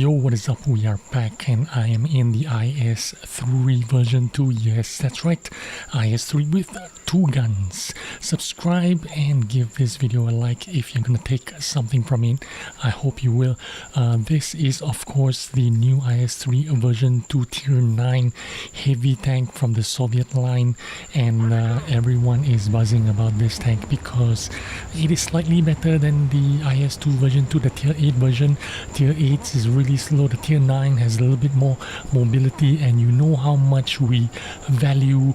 Yo, what is up? We are back and I am in the IS-3 version 2. Yes, that's right. IS-3 with 2 guns. Subscribe and give this video a like if you're gonna take something from it. I hope you will. This is of course the new IS-3 version 2 tier 9 heavy tank from the Soviet line, and everyone is buzzing about this tank because it is slightly better than the IS-2 version 2, the tier 8 version. Tier 8 is really slow. The tier 9 has a little bit more mobility, and you know how much we value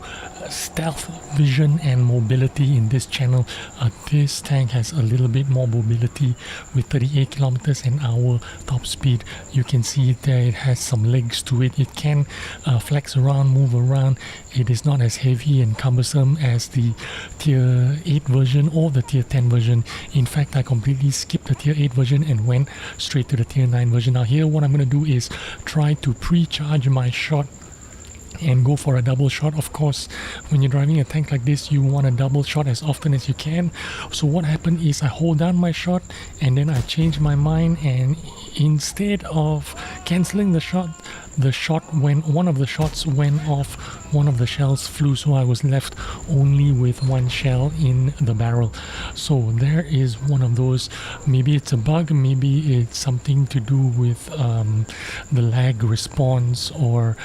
stealth, vision and mobility in this channel. This tank has a little bit more mobility with 38 kilometers an hour top speed. You can see there it has some legs to it. It can flex around, move around. It is not as heavy and cumbersome as the tier 8 version or the tier 10 version. In fact, I completely skipped the tier 8 version and went straight to the tier 9 version. Now here what I'm going to do is try to pre-charge my shot and go for a double shot. Of course, when you're driving a tank like this, you want a double shot as often as you can. So what happened is I hold down my shot and then I change my mind, and instead of cancelling the shot when one of the shots went off, one of the shells flew, so I was left only with one shell in the barrel. So there is one of those. Maybe it's a bug, maybe it's something to do with the lag response or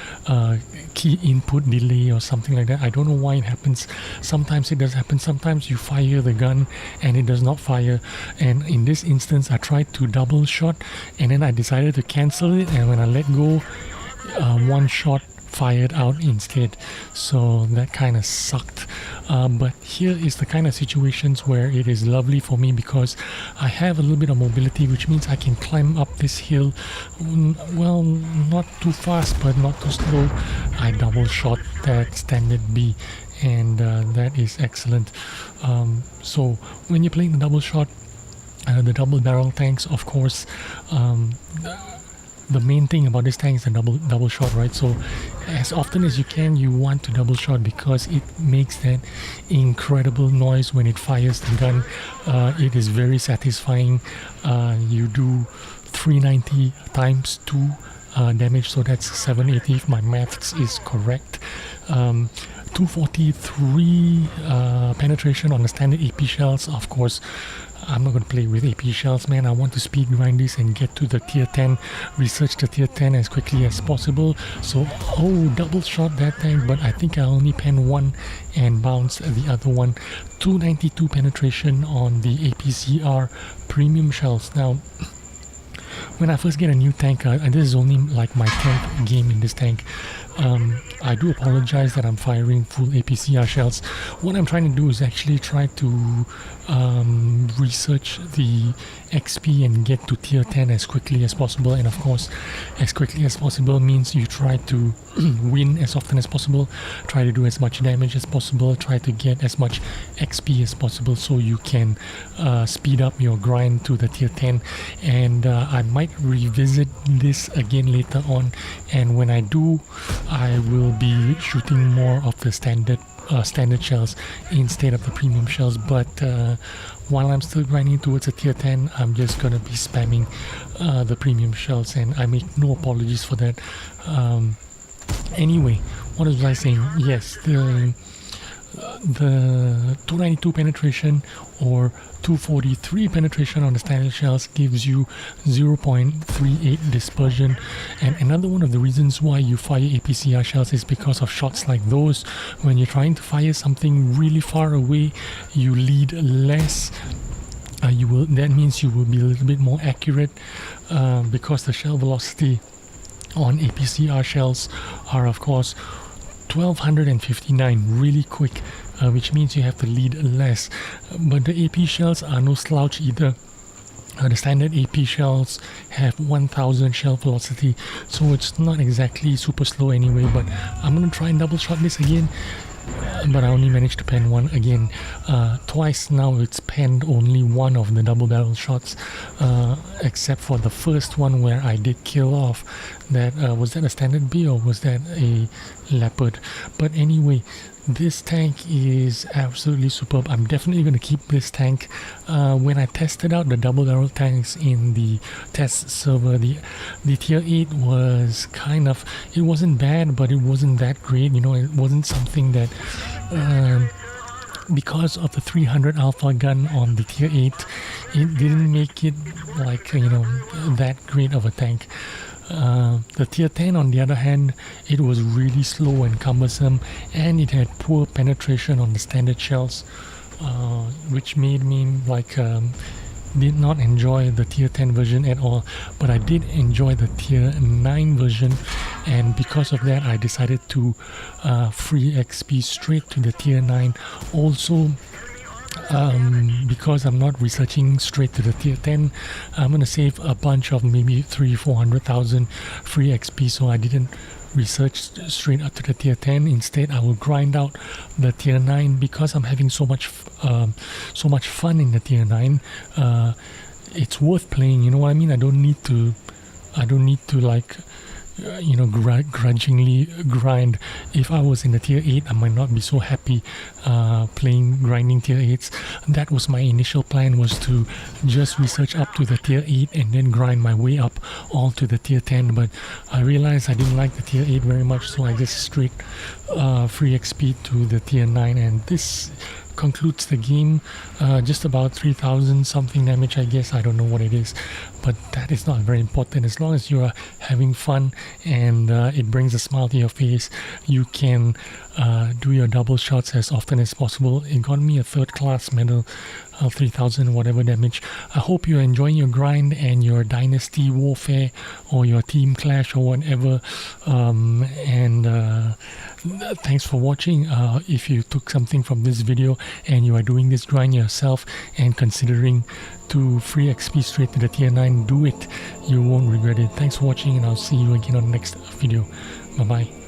key input delay or something like that. I don't know why it happens. Sometimes it does happen. Sometimes you fire the gun and it does not fire, and in this instance I tried to double shot and then I decided to cancel it, and when I let go, one shot fired out instead. So that kind of sucked. But here is the kind of situations where it is lovely for me because I have a little bit of mobility, which means I can climb up this hill, well, not too fast but not too slow. I double shot that standard B, and that is excellent. So when you're playing the double shot, the double barrel tanks, of course, the main thing about this tank is the double shot, right? So as often as you can, you want to double shot because it makes that incredible noise when it fires the gun. It is very satisfying. You do 390 times 2 damage, so that's 780 if my maths is correct. 243 penetration on the standard AP shells. Of course, I'm not going to play with AP shells, man. I want to speed grind this and get to the tier 10, research the tier 10 as quickly as possible. So, double shot that tank, but I think I only pen one and bounce the other one. 292 penetration on the APCR premium shells. Now, when I first get a new tank, this is only like my 10th game in this tank. I do apologize that I'm firing full APCR shells. What I'm trying to do is actually try to research the XP and get to tier 10 as quickly as possible. And of course, as quickly as possible means you try to win as often as possible, try to do as much damage as possible, try to get as much XP as possible so you can speed up your grind to the tier 10. And I might revisit this again later on, and when I do, I will be shooting more of the standard shells instead of the premium shells. But while I'm still grinding towards a tier 10, I'm just gonna be spamming the premium shells, and I make no apologies for that. Anyway, what was I saying? Yes, the 292 penetration or 243 penetration on the standard shells gives you 0.38 dispersion. And another one of the reasons why you fire APCR shells is because of shots like those. When you're trying to fire something really far away, you lead less. That means you will be a little bit more accurate because the shell velocity on APCR shells are of course 1259, really quick, which means you have to lead less. But the AP shells are no slouch either. The standard AP shells have 1000 shell velocity, so it's not exactly super slow anyway. But I'm gonna try and double shot this again. but I only managed to pen one again. Twice now it's penned only one of the double barrel shots, except for the first one where I did kill off that. Was that a standard B or was that a leopard? But anyway, this tank is absolutely superb. I'm definitely going to keep this tank. When I tested out the double barrel tanks in the test server, the tier 8 was kind of, it wasn't bad, but it wasn't that great. You know, it wasn't something that because of the 300 alpha gun on the tier 8, it didn't make it like, you know, that great of a tank. The tier 10 on the other hand, it was really slow and cumbersome, and it had poor penetration on the standard shells, which made me like did not enjoy the tier 10 version at all. But I did enjoy the tier 9 version, and because of that I decided to free XP straight to the tier 9. Also, because I'm not researching straight to the tier 10, I'm going to save a bunch of maybe 300,000-400,000 free XP, so I didn't research straight up to the tier 10. Instead, I will grind out the tier 9 because I'm having so much fun in the tier 9. It's worth playing, you know what I mean? I don't need to like you know, grudgingly grind. If I was in the tier 8, I might not be so happy grinding tier 8s. That was my initial plan, was to just research up to the tier 8 and then grind my way up all to the tier 10, but I realized I didn't like the tier 8 very much, so I just straight free XP to the tier 9, and this concludes the game. Just about 3,000 something damage, I guess. I don't know what it is, but that is not very important. As long as you are having fun and it brings a smile to your face, you can do your double shots as often as possible. It got me a 3rd class medal, 3,000 whatever damage. I hope you're enjoying your grind and your dynasty warfare or your team clash or whatever, and thanks for watching. If you took something from this video and you are doing this grind yourself and considering to free XP straight to the tier 9, do it. You won't regret it. Thanks for watching, and I'll see you again on the next video. Bye bye.